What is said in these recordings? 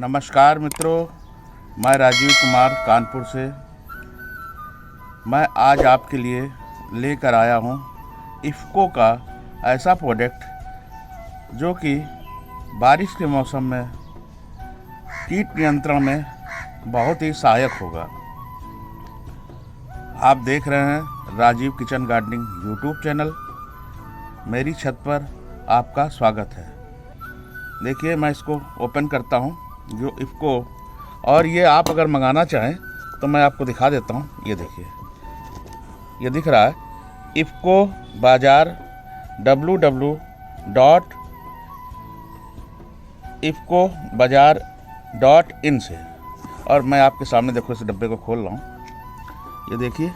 नमस्कार मित्रों, मैं राजीव कुमार कानपुर से। मैं आज आपके लिए लेकर आया हूँ इफ़को का ऐसा प्रोडक्ट जो कि बारिश के मौसम में कीट नियंत्रण में बहुत ही सहायक होगा। आप देख रहे हैं Rajeev kitchen gardening YouTube channel. मेरी छत पर आपका स्वागत है। देखिए, मैं इसको ओपन करता हूँ जो इफ़को, और ये आप अगर मंगाना चाहें तो मैं आपको दिखा देता हूँ। ये देखिए, ये दिख रहा है इफ़को बाज़ार www.ifcobazaar.in से। और मैं आपके सामने देखो इस डब्बे को खोल रहा हूँ, ये देखिए।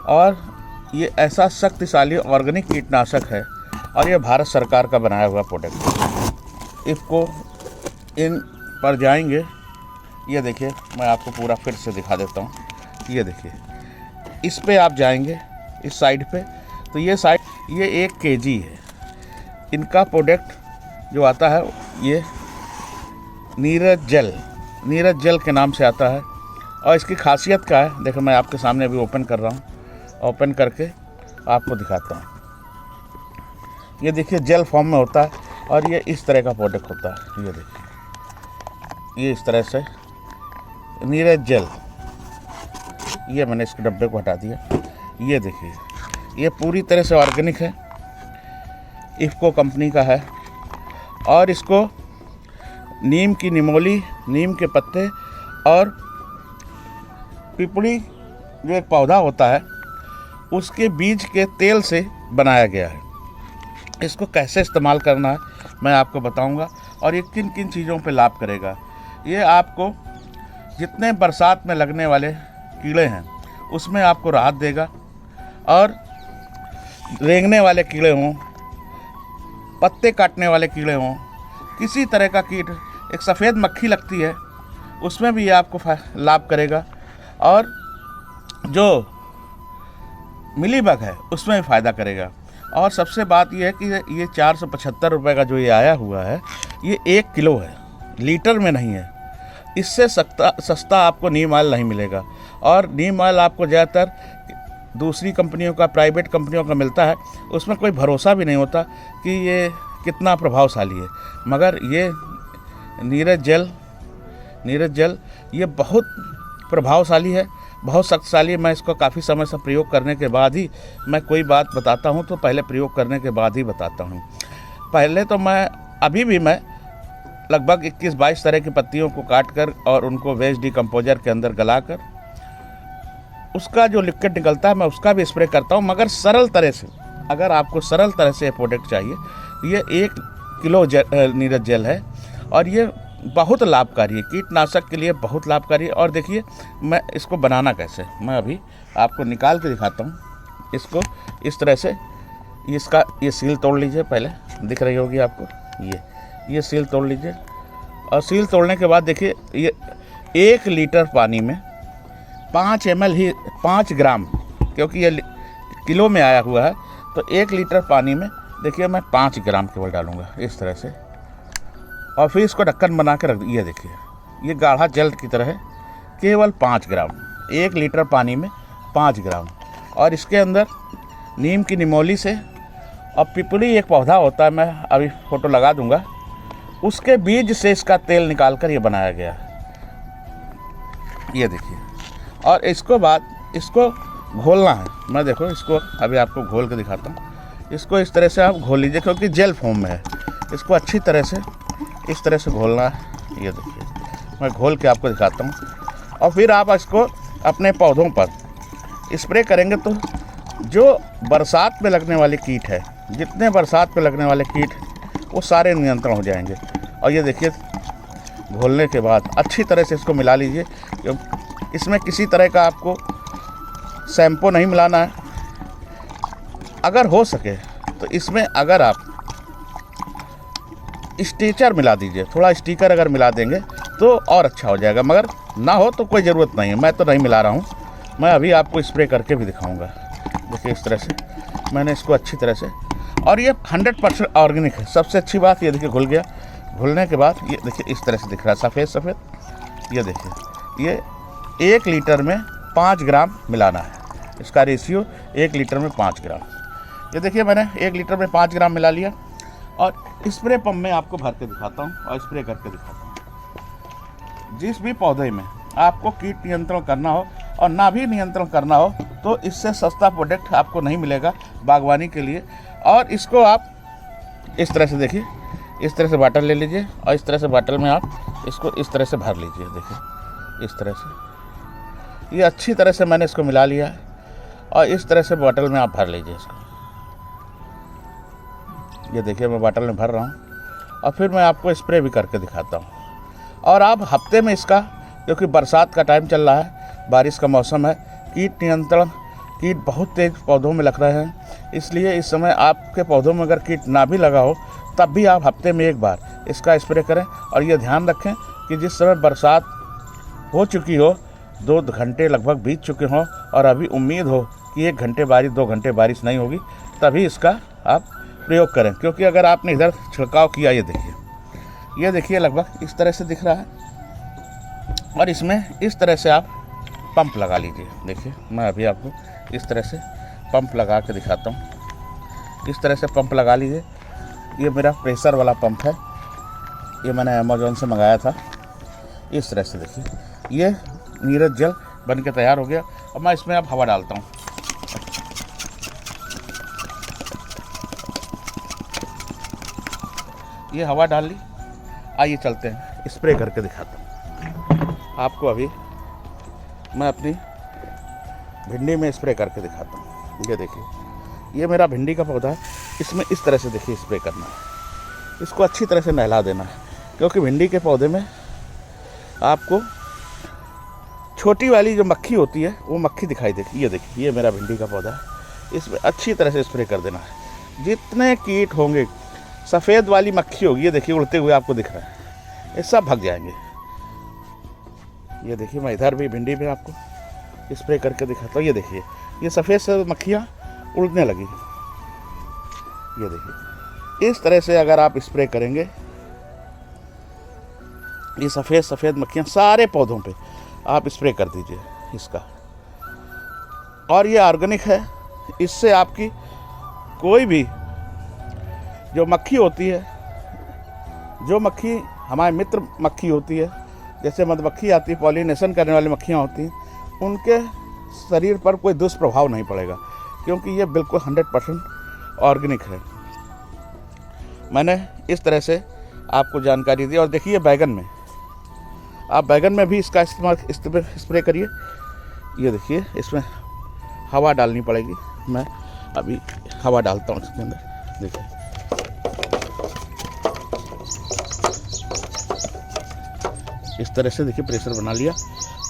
और ये ऐसा शक्तिशाली ऑर्गेनिक कीटनाशक है और ये भारत सरकार का बनाया हुआ प्रोडक्ट। इफ़को इन पर जाएंगे, ये देखिए, मैं आपको पूरा फिर से दिखा देता हूँ। ये देखिए, इस पे आप जाएंगे इस साइड पे, तो ये साइड ये 1 kg है। इनका प्रोडक्ट जो आता है ये नीरज जल के नाम से आता है। और इसकी खासियत क्या है, देखो मैं आपके सामने अभी ओपन कर रहा हूँ। ओपन करके आपको दिखाता हूँ। ये देखिए, जेल फॉर्म में होता है और ये इस तरह का प्रोडक्ट होता है। ये देखिए, ये इस तरह से नीरज जेल। ये मैंने इसके डब्बे को हटा दिया। ये देखिए, ये पूरी तरह से ऑर्गेनिक है, इफ़को कंपनी का है। और इसको नीम की निमोली, नीम के पत्ते और पिपड़ी जो एक पौधा होता है उसके बीज के तेल से बनाया गया है। इसको कैसे इस्तेमाल करना है मैं आपको बताऊंगा और ये किन किन चीज़ों पे लाभ करेगा। ये आपको जितने बरसात में लगने वाले कीड़े हैं उसमें आपको राहत देगा। और रेंगने वाले कीड़े हों, पत्ते काटने वाले कीड़े हों, किसी तरह का कीट, एक सफ़ेद मक्खी लगती है उसमें भी ये आपको लाभ करेगा। और जो मिलीबग है उसमें भी फ़ायदा करेगा। और सबसे बात यह है कि ये 475 रुपये का जो ये आया हुआ है ये 1 किलो है, लीटर में नहीं है। इससे सस्ता आपको नीम ऑयल नहीं मिलेगा। और नीम ऑयल आपको ज़्यादातर दूसरी कंपनियों का, प्राइवेट कंपनियों का मिलता है, उसमें कोई भरोसा भी नहीं होता कि ये कितना प्रभावशाली है। मगर ये नीरज जल ये बहुत प्रभावशाली है, बहुत शक्तिशाली है। मैं इसको काफ़ी समय से प्रयोग करने के बाद ही मैं कोई बात बताता हूँ, तो पहले प्रयोग करने के बाद ही बताता हूँ। पहले तो अभी भी मैं लगभग 21-22 तरह की पत्तियों को काट कर और उनको वेस्ट डिकम्पोजर के अंदर गलाकर उसका जो लिक्विड निकलता है मैं उसका भी स्प्रे करता हूँ। मगर सरल तरह से, अगर आपको सरल तरह से ये प्रोडक्ट चाहिए, ये 1 किलो नीरज जेल है और ये बहुत लाभकारी है, कीटनाशक के लिए बहुत लाभकारी है। और देखिए, मैं इसको बनाना कैसे, मैं अभी आपको निकाल के दिखाता हूँ। इसको इस तरह से इसका ये सील तोड़ लीजिए, पहले दिख रही होगी आपको। ये सील तोड़ लीजिए। और सील तोड़ने के बाद देखिए, ये 1 लीटर पानी में 5 ml ही 5 ग्राम, क्योंकि ये किलो में आया हुआ है, तो 1 लीटर पानी में देखिए मैं 5 ग्राम केवल डालूँगा इस तरह से। और फिर इसको ढक्कन बना के रख। ये देखिए, ये गाढ़ा जल की तरह है, केवल 5 ग्राम, 1 लीटर पानी में 5 ग्राम। और इसके अंदर नीम की निमोली से और पिपड़ी एक पौधा होता है, मैं अभी फ़ोटो लगा दूंगा, उसके बीज से इसका तेल निकाल कर ये बनाया गया है। ये देखिए, और इसको घोलना है। मैं देखो इसको अभी आपको घोल के दिखाता हूँ। इसको इस तरह से आप घोल लीजिए, क्योंकि जेल फॉर्म में है। इसको अच्छी तरह से इस तरह से घोलना है। ये देखिए, मैं घोल के आपको दिखाता हूँ। और फिर आप इसको अपने पौधों पर स्प्रे करेंगे तो जो बरसात में लगने वाले कीट है, जितने बरसात में लगने वाले कीट, वो सारे नियंत्रण हो जाएंगे। और ये देखिए, घोलने के बाद अच्छी तरह से इसको मिला लीजिए। इसमें किसी तरह का आपको शैम्पू नहीं मिलाना है। अगर हो सके तो इसमें अगर आप स्टिकर मिला दीजिए, थोड़ा स्टिकर अगर मिला देंगे तो और अच्छा हो जाएगा। मगर ना हो तो कोई ज़रूरत नहीं है, मैं तो नहीं मिला रहा हूँ। मैं अभी आपको स्प्रे करके भी दिखाऊंगा। देखिए, इस तरह से मैंने इसको अच्छी तरह से, और ये 100% ऑर्गेनिक है। सबसे अच्छी बात ये देखिए, घुल गया। घुलने के बाद ये देखिए इस तरह से दिख रहा है सफ़ेद सफ़ेद। ये देखिए ये 1 लीटर में 5 ग्राम मिलाना है, इसका रेशियो 1 लीटर में 5 ग्राम। ये देखिए मैंने 1 लीटर में 5 ग्राम मिला लिया और स्प्रे पंप में आपको भर के दिखाता हूँ और स्प्रे करके दिखाता हूँ। जिस भी पौधे में आपको कीट नियंत्रण करना हो और ना भी नियंत्रण करना हो तो इससे सस्ता प्रोडक्ट आपको नहीं मिलेगा बागवानी के लिए। और इसको आप इस तरह से देखिए, इस तरह से बाटल ले लीजिए और इस तरह से बाटल में आप इसको इस तरह से भर लीजिए। देखिए इस तरह से ये अच्छी तरह से मैंने इसको मिला लिया है और इस तरह से बोतल में आप भर लीजिए इसको। ये देखिए मैं बोतल में भर रहा हूँ और फिर मैं आपको स्प्रे भी करके दिखाता हूँ। और आप हफ्ते में इसका, क्योंकि बरसात का टाइम चल रहा है, बारिश का मौसम है, कीट नियंत्रण, कीट बहुत तेज पौधों में लग रहे हैं, इसलिए इस समय आपके पौधों में अगर कीट ना भी लगा हो तब भी आप हफ्ते में 1 बार इसका स्प्रे करें। और ये ध्यान रखें कि जिस समय बरसात हो चुकी हो, 2 घंटे लगभग बीत चुके हों और अभी उम्मीद हो कि 1 घंटे बारिश 2 घंटे बारिश नहीं होगी, तभी इसका आप प्रयोग करें। क्योंकि अगर आपने इधर छिड़काव किया, ये देखिए लगभग इस तरह से दिख रहा है और इसमें इस तरह से आप पंप लगा लीजिए। देखिए मैं अभी आपको इस तरह से पंप लगा के दिखाता हूँ। इस तरह से पंप लगा लीजिए। ये मेरा प्रेशर वाला पंप है, ये मैंने अमेज़ॉन से मंगाया था। इस तरह से देखिए ये नीरज जल बन के तैयार हो गया। अब मैं इसमें अब हवा डालता हूँ। ये हवा डाल ली, आइए चलते हैं स्प्रे करके दिखाता हूँ आपको। अभी मैं अपनी भिंडी में स्प्रे करके दिखाता हूँ। ये देखिए ये मेरा भिंडी का पौधा है, इसमें इस तरह से देखिए स्प्रे करना है। इसको अच्छी तरह से नहला देना है, क्योंकि भिंडी के पौधे में आपको छोटी वाली जो मक्खी होती है वो मक्खी दिखाई देगी। ये देखिए ये मेरा भिंडी का पौधा है, इसमें अच्छी तरह से स्प्रे कर देना है। जितने कीट होंगे, सफ़ेद वाली मक्खी होगी, ये देखिए उड़ते हुए आपको दिख रहा है, ये सब भाग जाएंगे। ये देखिए मैं इधर भी भिंडी पे आपको स्प्रे करके दिखाता हूँ। ये देखिए ये सफ़ेद से मक्खियाँ उड़ने लगी। ये देखिए इस तरह से अगर आप स्प्रे करेंगे, ये सफ़ेद मक्खियाँ सारे पौधों पे आप स्प्रे कर दीजिए इसका। और ये ऑर्गेनिक है, इससे आपकी कोई भी जो मक्खी होती है, जो मक्खी हमारे मित्र मक्खी होती है, जैसे मधुमक्खी आती है, पॉलिनेशन करने वाली मक्खियाँ होती हैं, उनके शरीर पर कोई दुष्प्रभाव नहीं पड़ेगा, क्योंकि ये बिल्कुल 100% ऑर्गेनिक है। मैंने इस तरह से आपको जानकारी दी। और देखिए बैगन में, आप बैगन में भी इसका इस्तेमाल स्प्रे करिए। ये देखिए इसमें हवा डालनी पड़ेगी, मैं अभी हवा डालता हूँ इसके अंदर। देखिए इस तरह से देखिए प्रेशर बना लिया।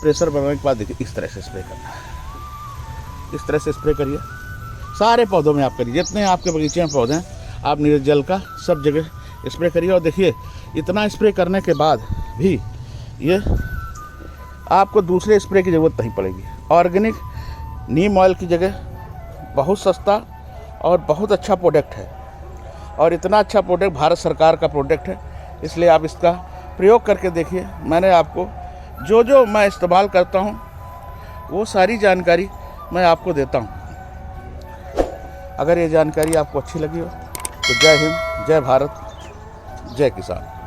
प्रेशर बनाने के बाद देखिए इस तरह से स्प्रे करना है। इस तरह से स्प्रे करिए, सारे पौधों में आप करिए, जितने आपके बगीचे में पौधे हैं आप नीरज जल का सब जगह स्प्रे करिए। और देखिए इतना स्प्रे करने के बाद भी ये आपको दूसरे स्प्रे की ज़रूरत नहीं पड़ेगी। ऑर्गेनिक नीम ऑयल की जगह बहुत सस्ता और बहुत अच्छा प्रोडक्ट है, और इतना अच्छा प्रोडक्ट भारत सरकार का प्रोडक्ट है, इसलिए आप इसका प्रयोग करके देखिए। मैंने आपको जो मैं इस्तेमाल करता हूँ वो सारी जानकारी मैं आपको देता हूँ। अगर ये जानकारी आपको अच्छी लगी हो तो जय हिंद, जय भारत, जय किसान।